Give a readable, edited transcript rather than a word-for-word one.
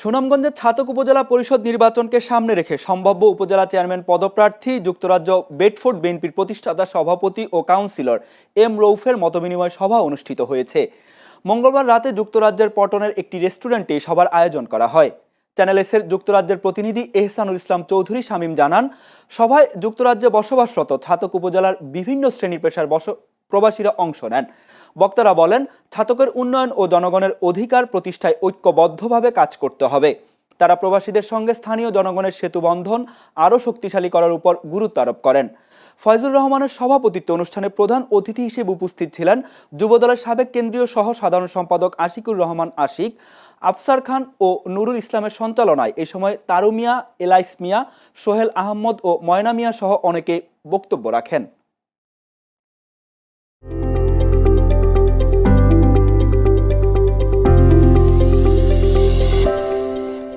সুনামগঞ্জের ছাতক উপজেলা পরিষদ নির্বাচনকে সামনে রেখে সম্ভাব্য উপজেলা চেয়ারম্যান পদপ্রার্থী যুক্তরাজ্য বেডফোর্ড বিএনপির প্রতিষ্ঠাতা সভাপতি ও কাউন্সিলর এম রৌফের মতবিনিময় সভা অনুষ্ঠিত হয়েছে। মঙ্গলবার রাতে যুক্তরাজ্যের পটনের একটি রেস্টুরেন্টে সভার আয়োজন করা হয়। চ্যানেল এসের যুক্তরাজ্যের প্রতিনিধি এহসানুল ইসলাম চৌধুরী শামীম জানান, সভায় যুক্তরাজ্যে বসবাসরত ছাতক উপজেলার বিভিন্ন শ্রেণী পেশার প্রবাসীরা অংশ নেন। বক্তারা বলেন, ছাতকের উন্নয়ন ও জনগণের অধিকার প্রতিষ্ঠায় ঐক্যবদ্ধভাবে কাজ করতে হবে। তারা প্রবাসীদের সঙ্গে স্থানীয় জনগণের সেতুবন্ধন আরও শক্তিশালী করার উপর গুরুত্ব আরোপ করেন। ফয়জুর রহমানের সভাপতিত্বে অনুষ্ঠানে প্রধান অতিথি হিসেবে উপস্থিত ছিলেন যুবদলের সাবেক কেন্দ্রীয় সহ সাধারণ সম্পাদক আশিকুর রহমান আশিক, আফসার খান ও নুরুল ইসলামের সঞ্চালনায় এ সময় তারু মিয়া, এলাইস মিয়া, সোহেল আহমদ ও ময়না মিয়া সহ অনেকে বক্তব্য রাখেন।